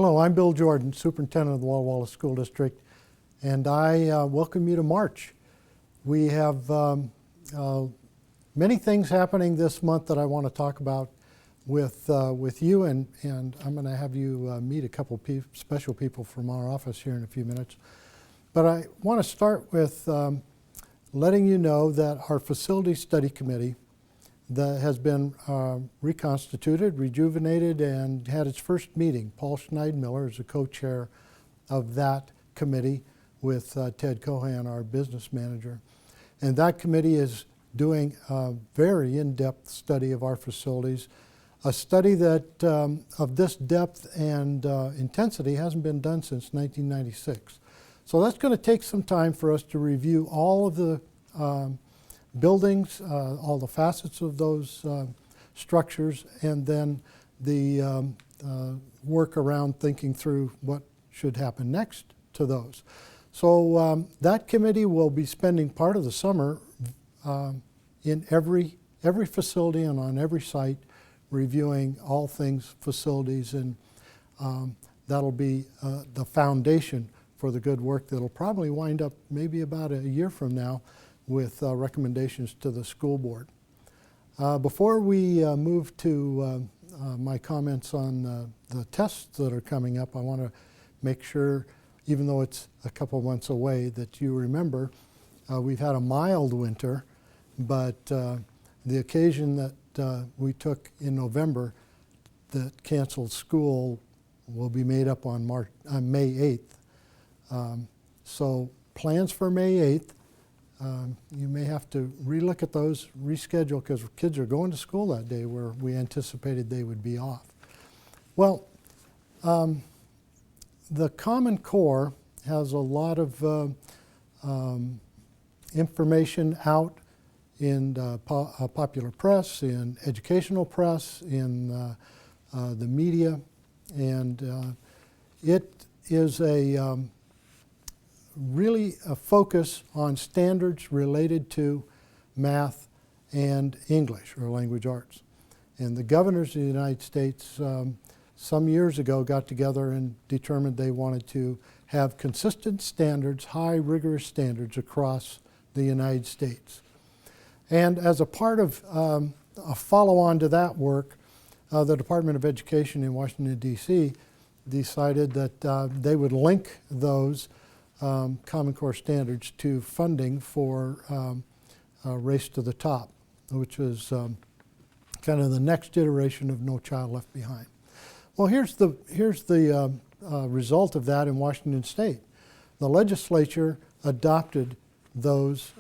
Hello, I'm Bill Jordan, Superintendent of the Walla Walla School District, and I welcome you to March. We have many things happening this month that I want to talk about with you, and I'm going to have you meet a couple special people from our office here in a few minutes. But I want to start with letting you know that our Facility Study Committee that has been reconstituted, rejuvenated, and had its first meeting. Paul Schneidmiller is the co-chair of that committee with Ted Cohan, our business manager. And that committee is doing a very in-depth study of our facilities, a study that of this depth and intensity hasn't been done since 1996. So that's going to take some time for us to review all of the buildings, all the facets of those structures, and then the work around thinking through what should happen next to those. So that committee will be spending part of the summer in every facility and on every site reviewing all things facilities, and that'll be the foundation for the good work that'll probably wind up maybe about a year from now with recommendations to the school board. Before we move to my comments on the tests that are coming up, I want to make sure, even though it's a couple months away, that you remember we've had a mild winter, but the occasion that we took in November that canceled school will be made up on May 8th. So plans for May 8th, you may have to relook at those, reschedule, because kids are going to school that day where we anticipated they would be off. Well, the Common Core has a lot of information out in popular press, in educational press, in the media, and it is really a focus on standards related to math and English, or language arts. And the governors of the United States some years ago got together and determined they wanted to have consistent standards, high rigorous standards across the United States. And as a part of a follow-on to that work, the Department of Education in Washington, D.C. decided that they would link those Common Core standards to funding for Race to the Top, which was kind of the next iteration of No Child Left Behind. Well, here's the result of that in Washington State. The legislature adopted those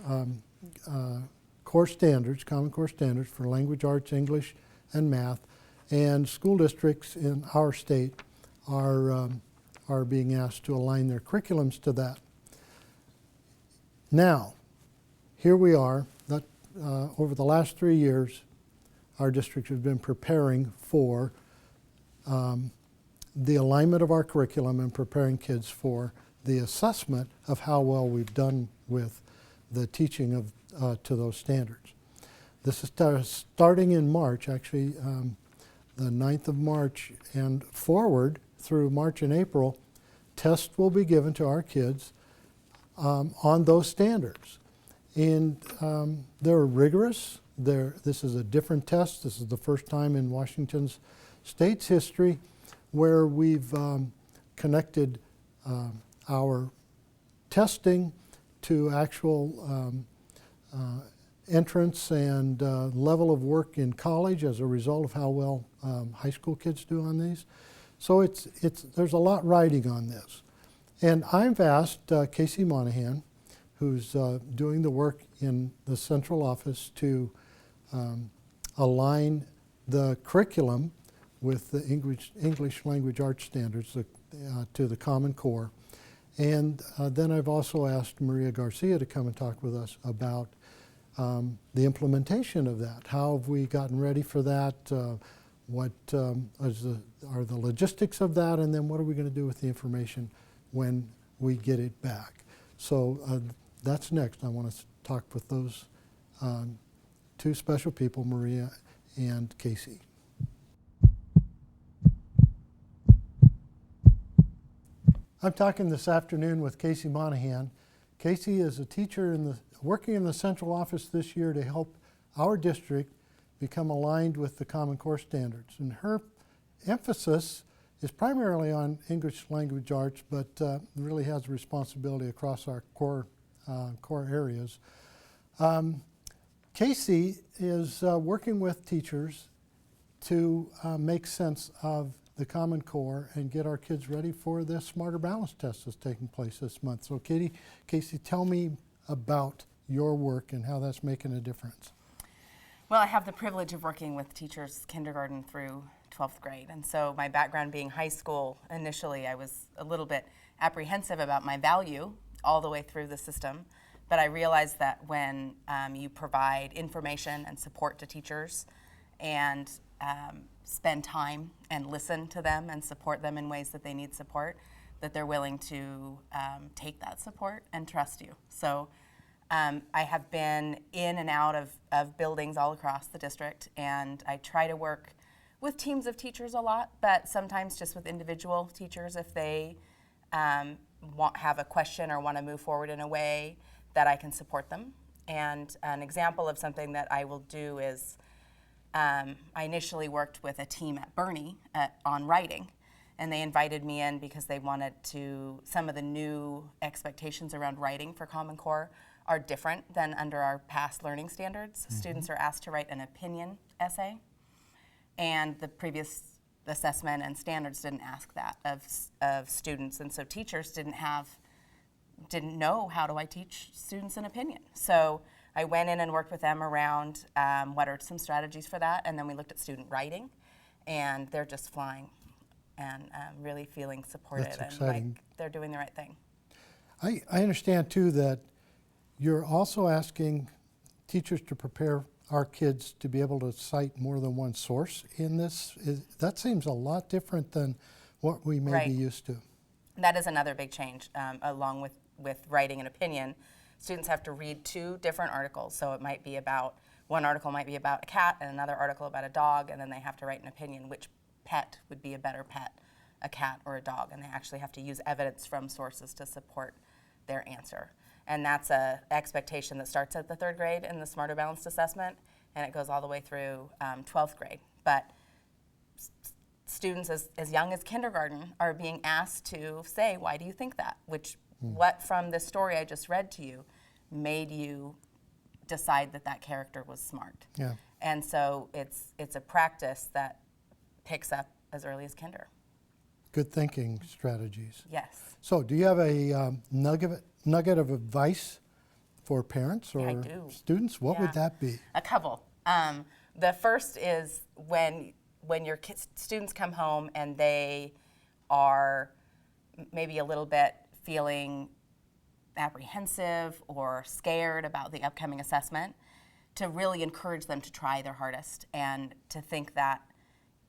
core standards, Common Core standards for language arts, English, and math, and school districts in our state are being asked to align their curriculums to that. Now, here we are. Over the last 3 years, our district has been preparing for the alignment of our curriculum and preparing kids for the assessment of how well we've done with the teaching of to those standards. This is starting in March, actually the 9th of March and forward through March and April. Tests will be given to our kids on those standards. And they're rigorous. This is a different test. This is the first time in Washington State's history where we've connected our testing to actual entrance and level of work in college as a result of how well high school kids do on these. So there's a lot riding on this. And I've asked Casey Monahan, who's doing the work in the central office, to align the curriculum with the English language arts standards to the Common Core. And then I've also asked Maria Garcia to come and talk with us about the implementation of that. How have we gotten ready for that? What are the logistics of that? And then what are we going to do with the information when we get it back? So that's next. I want to talk with those two special people, Maria and Casey. I'm talking this afternoon with Casey Monahan. Casey is a teacher working in the central office this year to help our district become aligned with the Common Core standards. And her emphasis is primarily on English language arts, but really has responsibility across our core areas. Casey is working with teachers to make sense of the Common Core and get our kids ready for this Smarter Balance test that's taking place this month. So Casey, tell me about your work and how that's making a difference. Well, I have the privilege of working with teachers kindergarten through 12th grade. And so my background being high school, initially I was a little bit apprehensive about my value all the way through the system. But I realized that when you provide information and support to teachers and spend time and listen to them and support them in ways that they need support, that they're willing to take that support and trust you. So I have been in and out of buildings all across the district, and I try to work with teams of teachers a lot, but sometimes just with individual teachers if they have a question or want to move forward in a way that I can support them. And an example of something that I will do is I initially worked with a team at Bernie on writing, and they invited me in because they wanted some of the new expectations around writing for Common Core are different than under our past learning standards. Mm-hmm. Students are asked to write an opinion essay, and the previous assessment and standards didn't ask that of students, and so teachers didn't know how do I teach students an opinion. So I went in and worked with them around what are some strategies for that, and then we looked at student writing, and they're just flying and really feeling supported. That's and exciting. like they're doing the right thing. I understand too that you're also asking teachers to prepare our kids to be able to cite more than one source in this. That seems a lot different than what we may be used to. That is another big change, along with writing an opinion. Students have to read two different articles, so it might be one article might be about a cat and another article about a dog, and then they have to write an opinion which pet would be a better pet, a cat or a dog, and they actually have to use evidence from sources to support their answer. And that's an expectation that starts at the 3rd grade in the Smarter Balanced Assessment, and it goes all the way through 12th grade. But students as young as kindergarten are being asked to say, why do you think that? What from this story I just read to you made you decide that character was smart? Yeah. And so it's a practice that picks up as early as kinder. Good thinking strategies. Yes. So do you have a nugget of advice for parents or students? What would that be? A couple. The first is when your students come home and they are maybe a little bit feeling apprehensive or scared about the upcoming assessment, to really encourage them to try their hardest and to think that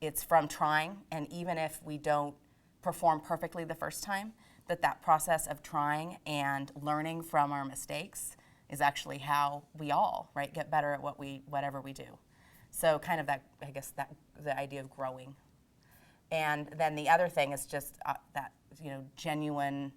it's from trying, and even if we don't perform perfectly the first time, that process of trying and learning from our mistakes is actually how we all get better at whatever we do. So kind of that, I guess, that the idea of growing. And then the other thing is just that genuinely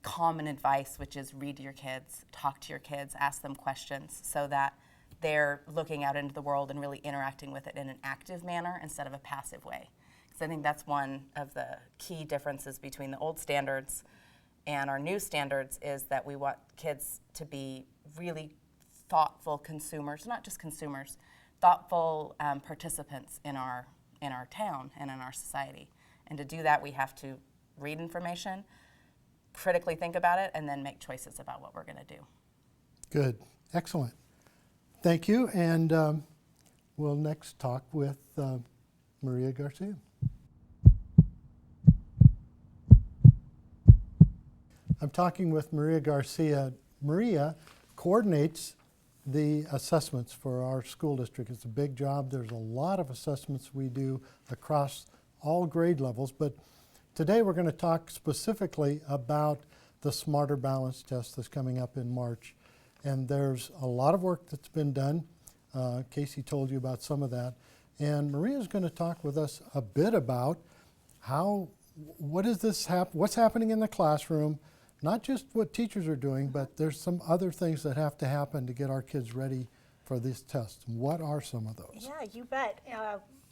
common advice, which is read to your kids, talk to your kids, ask them questions so that they're looking out into the world and really interacting with it in an active manner instead of a passive way. Because I think that's one of the key differences between the old standards and our new standards, is that we want kids to be really thoughtful consumers, not just consumers, thoughtful participants in our town and in our society. And to do that, we have to read information, critically think about it, and then make choices about what we're going to do. Good. Excellent. Thank you. And we'll next talk with Maria Garcia. I'm talking with Maria Garcia. Maria coordinates the assessments for our school district. It's a big job. There's a lot of assessments we do across all grade levels, but today we're going to talk specifically about the Smarter Balance test that's coming up in March. And there's a lot of work that's been done. Casey told you about some of that. And Maria's going to talk with us a bit about how what is this what's happening in the classroom, not just what teachers are doing, but there's some other things that have to happen to get our kids ready for these tests. What are some of those? Yeah, you bet.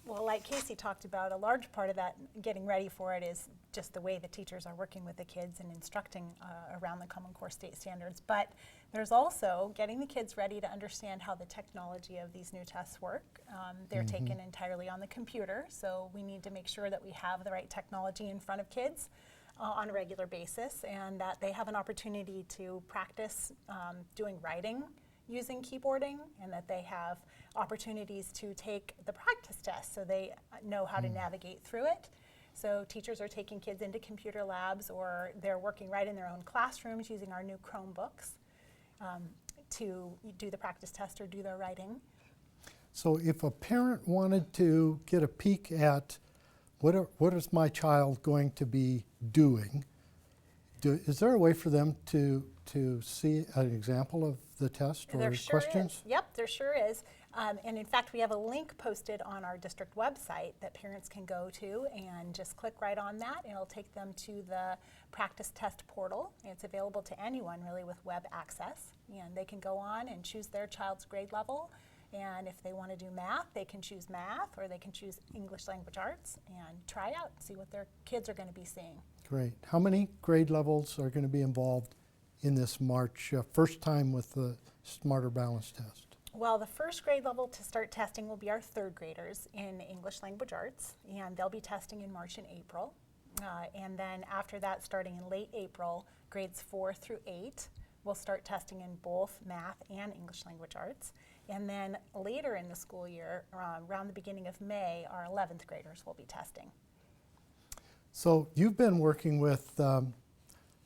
Well, like Casey talked about, a large part of that getting ready for it is just the way the teachers are working with the kids and instructing around the Common Core state standards. But there's also getting the kids ready to understand how the technology of these new tests work. They're taken entirely on the computer, so we need to make sure that we have the right technology in front of kids on a regular basis, and that they have an opportunity to practice doing writing using keyboarding, and that they have opportunities to take the practice test so they know how to navigate through it. So teachers are taking kids into computer labs, or they're working right in their own classrooms using our new Chromebooks to do the practice test or do their writing. So if a parent wanted to get a peek at what is my child going to be doing, is there a way for them to see an example of the test or There sure questions? is. Yep, there sure is. And in fact, we have a link posted on our district website that parents can go to and just click right on that, and it'll take them to the practice test portal. It's available to anyone really with web access, and they can go on and choose their child's grade level. And if they want to do math, they can choose math, or they can choose English language arts and try out and see what their kids are going to be seeing. Great. How many grade levels are going to be involved in this March first time with the Smarter Balance test? Well, the first grade level to start testing will be our third graders in English language arts, and they'll be testing in March and April. And then after that, starting in late April, grades 4 through 8 will start testing in both math and English language arts. And then later in the school year, around the beginning of May, our 11th graders will be testing. So you've been working with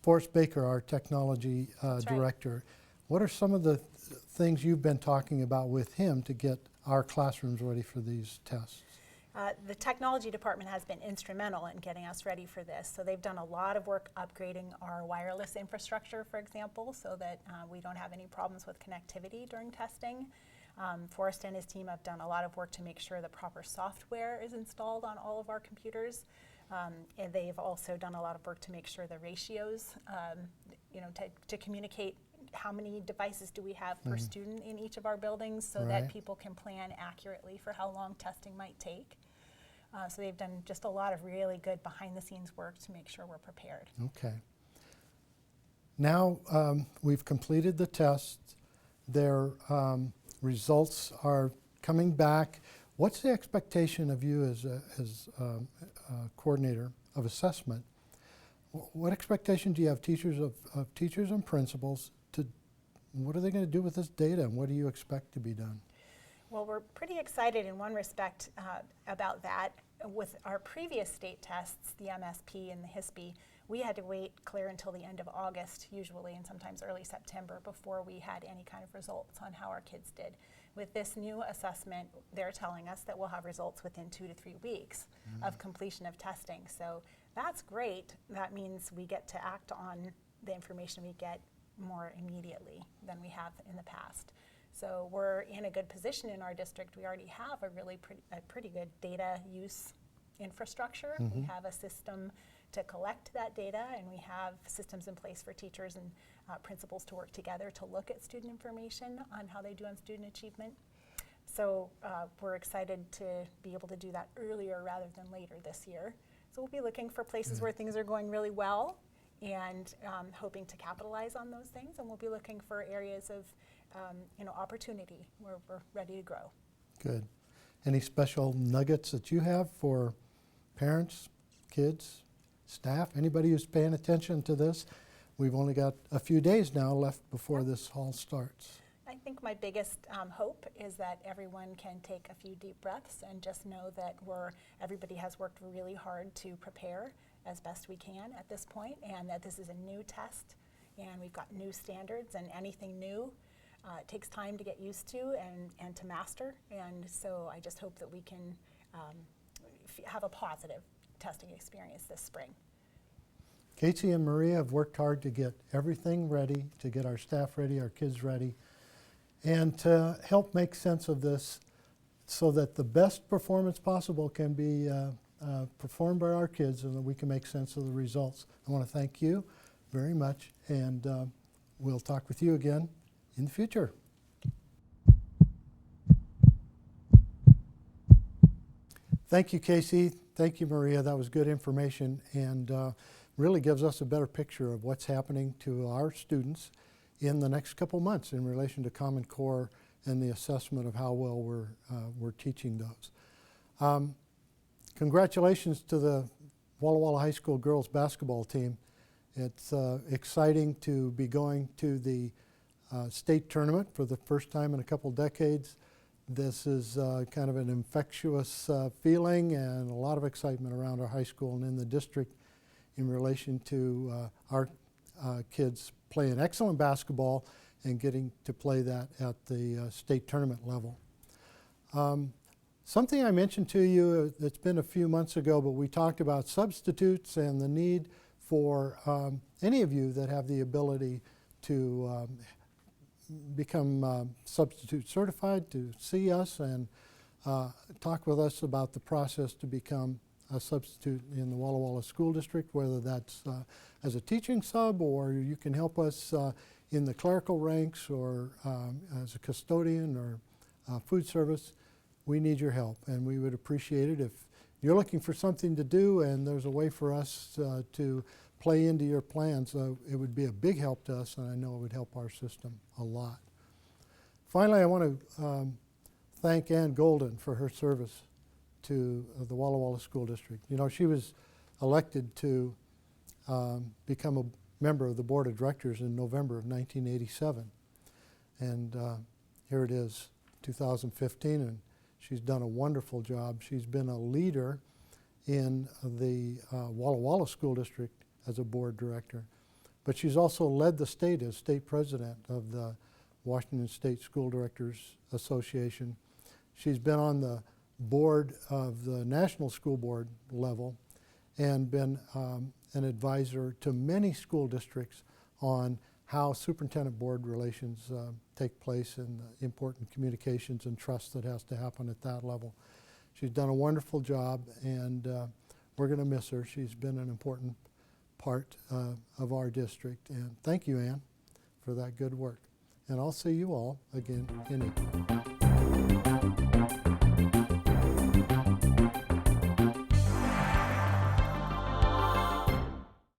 Forrest Baker, our technology That's right. director. What are some of the things you've been talking about with him to get our classrooms ready for these tests? The technology department has been instrumental in getting us ready for this. So they've done a lot of work upgrading our wireless infrastructure, for example, so that we don't have any problems with connectivity during testing. Forrest and his team have done a lot of work to make sure the proper software is installed on all of our computers. And they've also done a lot of work to make sure the ratios, to communicate how many devices do we have per student in each of our buildings, so that people can plan accurately for how long testing might take. So they've done just a lot of really good behind-the-scenes work to make sure we're prepared. Okay. Now we've completed the tests. Their results are coming back. What's the expectation of you as a coordinator of assessment? What expectation do you have of teachers and principals what are they going to do with this data, and what do you expect to be done? Well, we're pretty excited in one respect about that. With our previous state tests, the MSP and the HISP, we had to wait clear until the end of August, usually, and sometimes early September, before we had any kind of results on how our kids did. With this new assessment, they're telling us that we'll have results within 2 to 3 weeks of completion of testing. So that's great. That means we get to act on the information we get more immediately than we have in the past. So we're in a good position in our district. We already have a pretty good data use infrastructure. We have a system to collect that data, and we have systems in place for teachers and principals to work together to look at student information on how they do on student achievement. So we're excited to be able to do that earlier rather than later this year. So we'll be looking for places where things are going really well, and hoping to capitalize on those things, and we'll be looking for areas of opportunity where we're ready to grow. Good. Any special nuggets that you have for parents, kids, staff, anybody who's paying attention to this? We've only got a few days now left before this all starts. I think my biggest hope is that everyone can take a few deep breaths and just know that everybody has worked really hard to prepare as best we can at this point, and that this is a new test, and we've got new standards, and anything new it takes time to get used to and to master. And so I just hope that we can have a positive testing experience this spring. Casey and Maria have worked hard to get everything ready, to get our staff ready, our kids ready, and to help make sense of this so that the best performance possible can be performed by our kids and that we can make sense of the results. I want to thank you very much, and we'll talk with you again in the future. Thank you, Casey. Thank you, Maria. That was good information and really gives us a better picture of what's happening to our students in the next couple months in relation to Common Core and the assessment of how well we're teaching those. Congratulations to the Walla Walla High School girls basketball team. It's exciting to be going to the state tournament for the first time in a couple decades. This is kind of an infectious feeling and a lot of excitement around our high school and in the district in relation to our kids playing excellent basketball and getting to play that at the state tournament level. Something I mentioned to you, it's been a few months ago, but we talked about substitutes and the need for any of you that have the ability to become substitute certified to see us and talk with us about the process to become a substitute in the Walla Walla School District, whether that's as a teaching sub or you can help us in the clerical ranks or as a custodian or food service. We need your help and we would appreciate it if you're looking for something to do and there's a way for us to play into your plans. It would be a big help to us, and I know it would help our system a lot. Finally, I want to thank Ann Golden for her service to the Walla Walla School District. You know, she was elected to become a member of the Board of Directors in November of 1987. And here it is, 2015, and she's done a wonderful job. She's been a leader in the Walla Walla School District as a board director. But she's also led the state as state president of the Washington State School Directors Association. She's been on the board of the National School Board level and been an advisor to many school districts on how superintendent board relations take place and the important communications and trust that has to happen at that level. She's done a wonderful job, and we're going to miss her. She's been an important part of our district. And thank you, Ann, for that good work. And I'll see you all again in April.